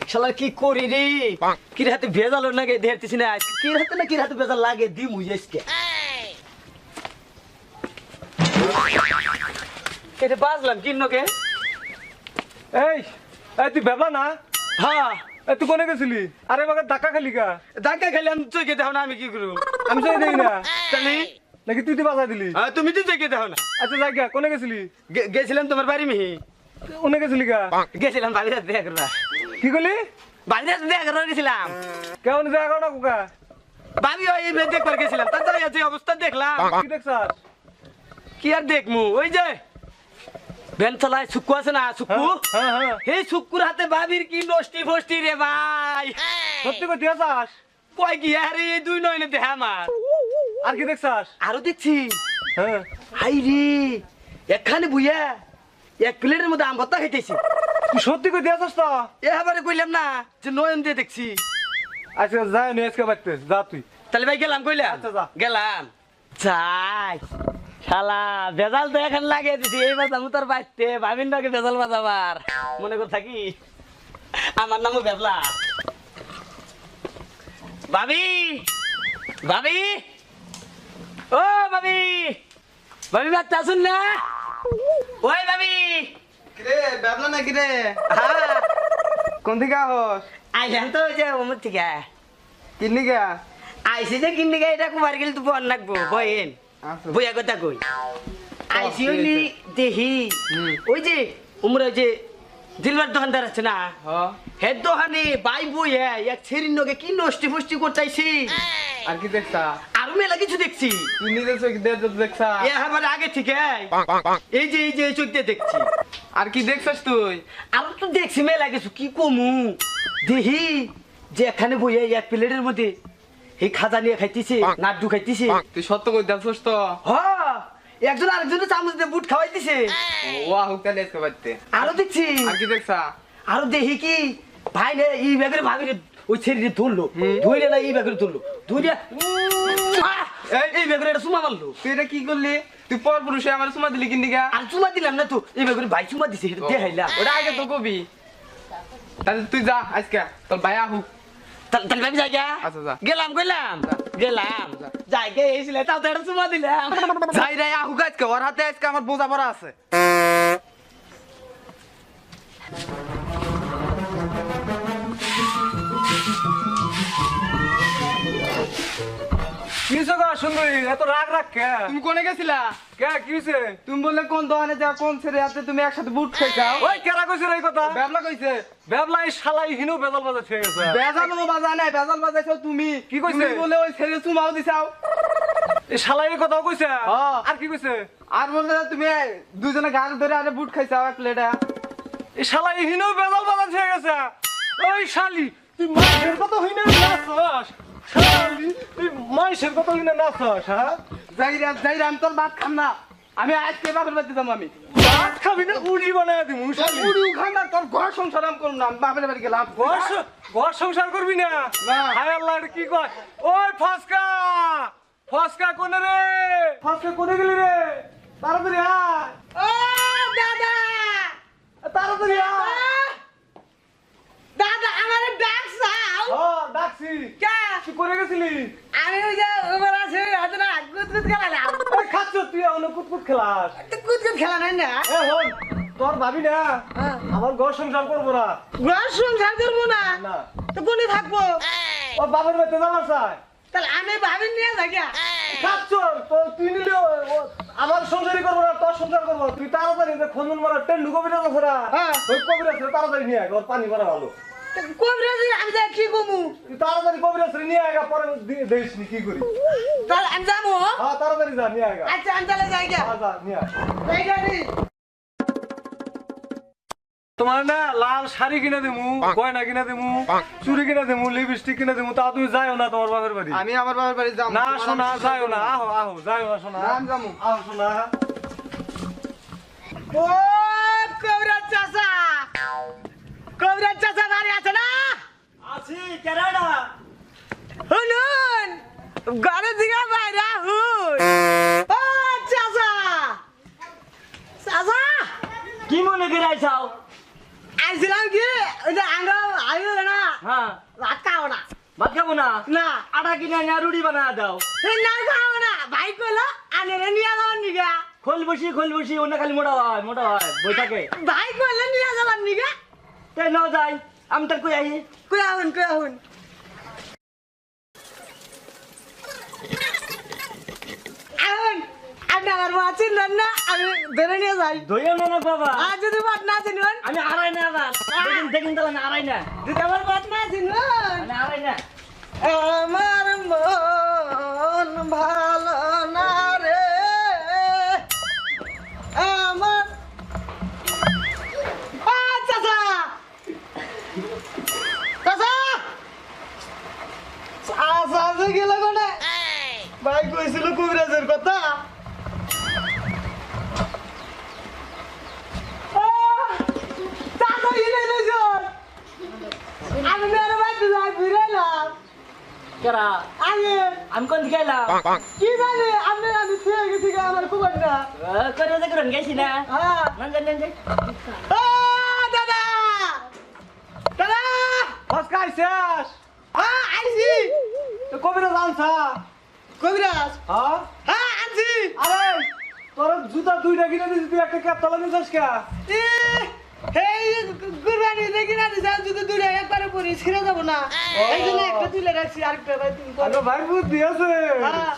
শালা কি করি রে কি হাতে ভেজালো না গে দেখতেছি না কি হাতে ভেজাল লাগে দি মুই আজকে এটা বাজলাম কি নকে এই এই তুই ভেবলা না হ্যাঁ এই তুই কোনে গেছিলি আরে বাবা ধাক্কা খালি কা ধাক্কা খেলে আমি চোখে দেখো না আমি কি করব আমি চাই দেই না তাহলে নাকি তুই বাজাই দিলি তুমি তো চোখে দেখো না আচ্ছা যা গিয়া কোনে গেছিলি গেছিলাম তোমার বাড়ি মিহি কোনে গেছিলি কা গেছিলাম বাড়ির সাথে দেখা করবা কি করলি বাড়ির সাথে দেখা করবা গেছিলাম কেমন দেখা না কুকা ভাবি ওই দেখবার গেছিলাম তার আছে অবস্থা দেখলাম কি দেখছাস কি আর দেখমু ওই যে ভ্যান চালায় সুক্কু আছে না সুক্কু হ্যাঁ হ্যাঁ এই সুক্কুর হাতে ভাবির কি নষ্টি ফষ্টি রে ভাই সত্যি কথা আসাস কয় কি আরে এই দুই নয়নে দেখা আমার আর কি দেখছাস আরো দেখছি হ্যাঁ হাই রে এখানে বুইয়া এক প্লেটের মধ্যে আম ভর্তা খাইতেছি তুই সত্যি কথা আসাস তো এ আবারে কইলাম না যে নয়ন দিয়ে দেখছি আচ্ছা যাই নি আজকে বাইতে যা তুই তাহলে ভাই গেলাম কইলাম আচ্ছা, যা। গেলাম যাই শালা বেজাল তো এখন লাগিয়ে দিছি এই বাজাম তোর বাইতে ভাবিন নাকি বেজাল বাজাবার মনে কর থাকি আমার নামও বেবলা ভাবি ভাবি ও ভাবি ভাবি বাচ্চা আসুন না ওই ভাবি রে বাবলা নাকি রে হ্যাঁ কোন থেকে আহস আইলাম তো ওই যে অমর থেকে কিনলি গা আইসি যে কিনলে এটা কুমার গেলে তো বল লাগবো বইন আচ্ছা। বইয়া কথা কই আইসি হইলি দেহি ওই যে উমরা ওই যে দিলবার দোকানদার আছে না হ্যাঁ হে দোকানে বাই বই এক ছেড়ির নগে কি নষ্টি ফষ্টি করতেছি আর কি দেখছা আরো মেলা কিছু দেখছি তুই নিজে চোখ দিয়ে দেখছা এ আবার আগে থেকে এই যে চোখ দিয়ে দেখছি আর কি দেখছস তুই আরো তো দেখছি মেলা কিছু কি কমু দেহি যে এখানে বইয়া এক প্লেটের মধ্যে এই খাজা নিয়ে খাইতেছে নাড্ডু খাইতেছে তুই সত্য কই দেখছস তো হ্যাঁ একজন আরেকজনের চামচ দিয়ে বুট খাওয়াইতেছে ও আহুক তাহলে আজকে বাড়তে আরো দেখছি আর কি দেখছা আরো দেখি কি ভাই রে এই ব্যাগের ভাবি রে ওই ছেড়ে ধরলো ধরে না এই ব্যাগের ধরলো ধরে এই ব্যাগের এটা চুমা মারলো তুই এটা কি করলি তুই পর পুরুষে আমার সুমা দিলি কিনলি গা আর চুমা দিলাম না তো এই ব্যাগের ভাই চুমা দিছে এটা দেখাইলাম ওটা আগে তো কবি তাহলে তুই যা আজকে তোর ভাই আহুক তাহলে ভাবি যাই আচ্ছা, যা। গেলাম যাই গে এসেছিলে তাও তো এটা চুমা দিলাম যাই রে আহুক আজকে ওর হাতে আজকে আমার বোঝা পড়া আছে কি সগা সুন্দরী এত রাগ রাখ কে তুমি কোনে গেছিলা কে কি হইছে তুমি বললে কোন দোকানে যা কোন ছেড়ে আছে তুমি একসাথে বুট খাইছাও ওই কেরা কইছে এই কথা ব্যাবলা কইছে বেবলা এই শালাই হিনু বেজাল বাজা ঠিক আছে বেজাল বাজা নাই বেজাল বাজাইছো তুমি কি কইছে? তুমি বলে ওই ছেড়ে চুমাও দিছাও এই শালাই এই কথাও কইছে হ্যাঁ। আর কি কইছে আর বললে তুমি দুজনে গাল ধরে আরে বুট খাইছাও এক প্লেটে এই শালাই হিনু বেজাল বাজা ঠিক আছে ওই শালি তুই মাইশের কথা হইনা নাচছ শালি তুই মাইশের কথা হইনা নাচছ হ্যাঁ যাই আমি তোর ভাত খাম না আমি আজকে বাপের বাড়িতে যাবো আমি ভাত খাবি না উড়ি বানায় দিমু শালি পুরিও খাম না তোর ঘর সংসার আমি করুন না আমি বাপের বাড়ি গেলাম ঘর সংসার করবি না না। হায় আল্লাহ এটা কি কয় ওই ফসকা ফসকা কোনে রে ফসকা কোনে গেলি রে তাড়াতাড়ি আয় ও দাদা তাড়াতাড়ি আয় দাদা আমার ব্যাগ চাও ডাকছি কে তুই করে গেছিলি আমি ওই যে ওবার আছে হাতে না কুতকুত খেলালাম ওই খাচ্ছ তুই অনেক কুতকুত খেলাস তো কুতকুত খেলা নাই না এ হন তোর ভাবি না আমার ঘর সংসার করবো না ঘর সংসার করবো না না তো কোনে থাকবো ও বাবার বাড়িতে যাবার চাই তাহলে আমি ভাবি নিয়ে থাকি খাচ্ছ তো তুই নিলে আমার সংসারই করবো না তোর সংসার করবো তুই তাড়াতাড়ি যে খন্দন মারা টেন্ডু কবিরাজ আছে না হ্যাঁ। ওই কবিরাজ তাড়াতাড়ি নিয়ে আয় ওর পানি মারা ভালো কবিরাজি আমি যাই কি কমু তুই তাড়াতাড়ি কবিরাজ নিয়ে আয় পরে দেখিস নি কি করি তাহলে আমি যাবো হ্যাঁ তাড়াতাড়ি যা নিয়ে আয় আচ্ছা আমি তাহলে যাই গা যা নিয়ে আয় যাই গা রে। তোমার না লাল শাড়ি কিনে দেবো গয়না কিনে দেবো চুড়ি কিনে দেবো লিপস্টিক কিনে দেবো তা তুমি যাইও না তোমার বাপের বাড়ি আমি আমার বাপের বাড়ি যাবো না শোনা যাইও না আহো আহো যাইও না শোনা আমি যাবো আহো শোনা ও কবিরাজ চাচা কবিরাজ চাচা বাড়ি আছে না আছি কেরাডা শুনুন ঘরে দিকে বাইরে হুন ও চাচা চাচা কি মনে করে আইছাও আইছিলাম কি ওই যে আঙ্গা আইলো না হ্যাঁ ভাত খাও না ভাত খাবো না না আটা কিনে আনি রুটি বানা দাও এই না খাও না ভাই কইলো আনেরে নিয়ে যাবার নিগা খোল বসি অন্য খালি মোটা হয় বই থাকে ভাই কইলো নিয়ে যাবার নিগা তাই ন যাই আমি তার কই আই কই আহুন আহুন আপনি আমার মা চিনলেন না আমি ধরে নিয়ে যাই দইয়া না বাবা আর যদি ভাত না চিনবেন আমি আড়াই না আবার দেখুন তাহলে আমি আড়াই না যদি আমার ভাত না চিনবেন আমি আড়াই না আমার মন ভালো না রে আমার চাচা চাচা গেল কোনে ভাই কইছিল কবিরাজের কথা চাচা হিলে আমি মেরে বাড়িতে যাই ফিরাইলাম কেরা আমি কোন দিকে এলাম কি জানি আমি ফিরে গেছি গা আমার খুব না করে গেছি না হ্যাঁ না যাই ও দাদা দাদা বস খাইছিস হ্যাঁ আইছি তো কবিরা জানছা কবিরাজ হ্যাঁ হ্যাঁ আনছি আরে তোর জুতা দুইটা কিনে দিছিস তুই একটা ক্যাপ তলা নিছিস কে এ এই কুরবানি দেখি না দিছাল যদি দুইটা একবারে পরি ছিড়ে যাব না এই জন্য একটা তুলে রাখছি আরেকটা ভাই তুমি আরে ভাই বুদ্ধি আছে হ্যাঁ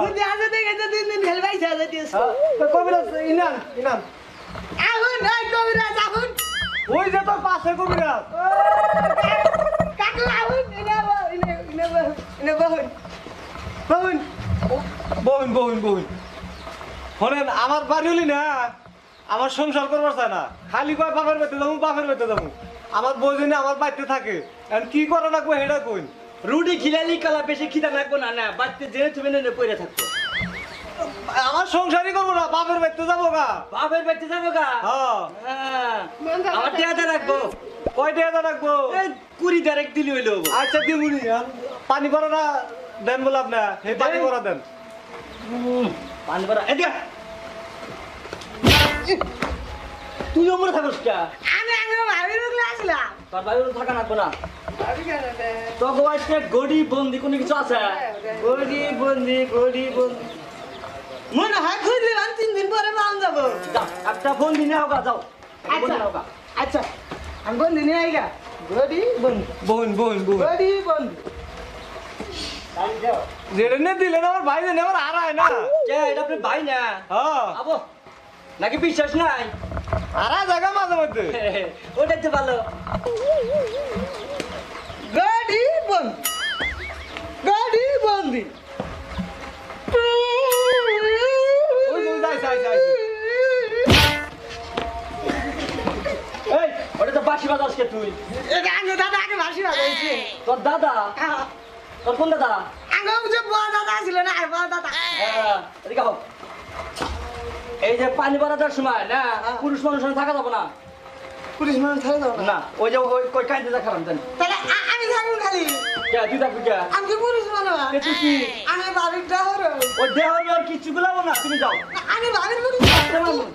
বুদ্ধি আছে দেখে তো দিন খেল ভাই যা যাইতেছ তো কবিরা ইনান আগুন এই কবিরাজ আগুন ওই যে তোর পাশে কবিরা কাকু আগুন ইনে বহুন শোনেন আমার বাড়ি হলি না আমার সংসার করবার চায় না খালি কয় বাপের বাড়িতে যাবো আমার বউজনে আমার বাড়িতে থাকে এখন কি করা লাগবে সেটা কইন রুটি খিলালি কালা বেশি খিদা লাগবো না না বাড়িতে জেনে তুমি নেনে পড়ে থাকতো আমার সংসারই করবো না বাপের বাড়িতে যাবো গা বাপের বাড়িতে যাবো গা হ্যাঁ আমার টিয়াটা রাখবো কয় টাকা রাখবো এই 20 ডাইরেক্ট দিলি হইলো আচ্ছা দিমুনি পানি ভরা না দেন বলে আপনার সেই পানি ভরা দেন পানি ভরা এদিকে তুই ওমরে থাকস কে আমি ভাবির মুখলে আসলাম তোর ভাই থাকা রাখবো না ভাবি কেন রে তো গোয়াইছে গড়ি বন্দি কোনো কিছু আছে গড়ি বন্দি মনে হয় খুঁজলে 3 দিন পরে পাওয়া যাবো যাও একটা বন্দি নিয়ে হোক যাও বন্দি নিয়ে হোক আচ্ছা আমি বন্দি নিয়ে আইগা গড়ি বন্দি বহুন গড়ি বন্দি যেটা নিয়ে দিলেন আমার ভাই জানে আমার হারায় না কে এটা আপনি ভাই না হ্যাঁ আবো নাকি বিশ্বাস নাই হারা জায়গা মাঝে মধ্যে ওটাই তো ভালো গড়ি বন্দি ওই যে যাই এই ওটা তো বাসি বাজাস কে তুই এটা আগে দাদা আগে ভাসি বাজাইছে তোর দাদা তোর কোন দাদা আগে যে বড় দাদা ছিল না বড় দাদা এদিকে আও। এই যে পানি ভরাটার সময় না পুরুষ মানুষের থাকা যাবো না পুলিশ মানুষ ছাড়ে দাও না না ওই যে ওই কই কাইতে যা খারাপ জানি তাহলে আমি থাকবো খালি কে তুই থাকবি কে আমি কি পুলিশ মানুষ কে তুই কি আমি বাড়ির ড্রাইভার ওই দেহ আর কিছু গুলাবো না তুমি যাও আমি বাড়ির পুলিশ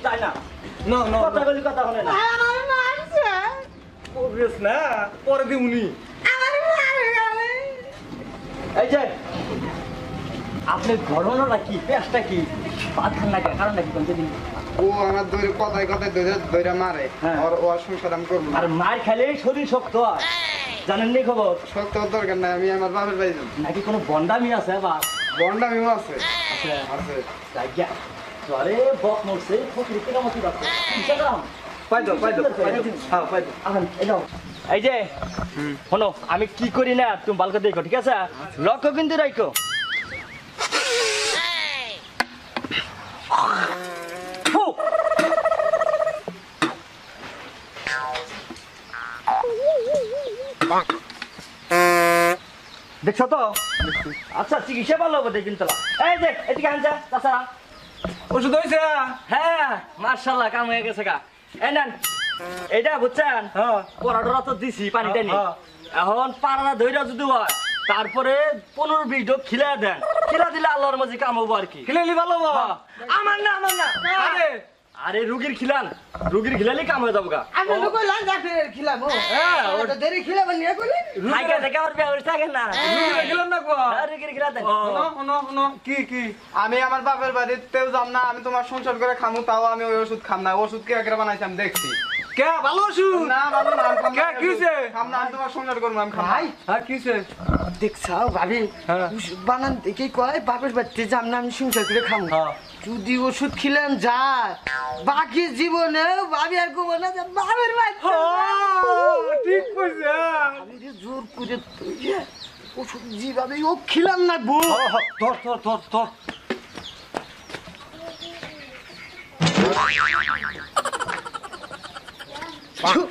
তাই না না কথা বলি কথা হলে না আমার মারছে প্রোগ্রেস না পরে দিমুনি আমার মারে গেলে এই যে আপনি ঘটনাটা কি পেঁচটা কি ভাত খান না কেন কারণটা কি বলতে দিন ও আমার ধরে কথায় ধরে মারে হ্যাঁ। ওর সংসার আমি করবো না। আর মার খেলে শরীর শক্ত হয় জানেন নি খবর শক্ত হওয়ার দরকার নাই, আমি আমার বাপের বাড়ি যাবো। নাকি কোনো বন্ডামি আছে বা বন্ডামিও আছে আছে আছে জায়গা জরে বক মরছে ফকির কেন মতি রাখছে ইনস্টাগ্রাম পাই দাও হ্যাঁ পাই দাও আছেন এই নাও এই যে শোনো আমি কি করি না তুমি ভালো করে দেখো ঠিক আছে লক্ষ্য কিন্তু রাখো ফু! দেখছো তো আচ্ছা চিকিৎসা ভালো হবে দেখুন তোলা এই যে এদিকে আনছা তাছাড়া ওষুধ হয়েছে হ্যাঁ মার্শাল্লাহ কাম হয়ে গেছে গা এই নেন এইটা বুঝছেন হ্যাঁ পরাডরা তো দিছি পানিটা নি হ্যাঁ। এখন পাড়া ধৈর্য যদি হয় তারপরে 15-20 ডোক খিলা দেন খিলা দিলে আল্লাহর মাঝে কাম হবো আর কি খেলেলি ভালো বাবা হ্যাঁ। আমার না আরে আরে রুগীর খিলালি কাম হয়ে যাবো গা আমি তো কইলাম ডাক্তার খিলাম হ্যাঁ, ওটা দেরি খিলাবেন নিয়ে কইলেন আগে থেকে আমার বিয়ে হয়েছে আগে না রুগীরে গেলাম না গো রুগীর খিলা দেন শোনো কি আমি আমার বাপের বাড়িতেও যাম না, আমি তোমার সংসার করে খামু, তাও আমি ওই ওষুধ খাম না। ওষুধ কে একরা বানাইছি আমি দেখছি। কে ভালো ওষুধ না ভালো না, আমি খাম না। কে, কি হইছে? খাম না, আমি তোমার সংসার করবো, আমি খাম না। ভাই হ্যাঁ কিছে দেখছাও ভাবি হ্যাঁ। ওষুধ বানান দেখে কয় বাপের বাড়িতে যাম না, আমি সংসার করে খামু হ্যাঁ। যদি ওষুধ খিলেন যায় বাকি জীবনে ভাবি আর কব না যে বাপের বাড়িতে ঠিক কইছে আমি যে জোর করে তুইয়ে ওষুধ যেভাবে ও খিলাম না গো ধর ছু।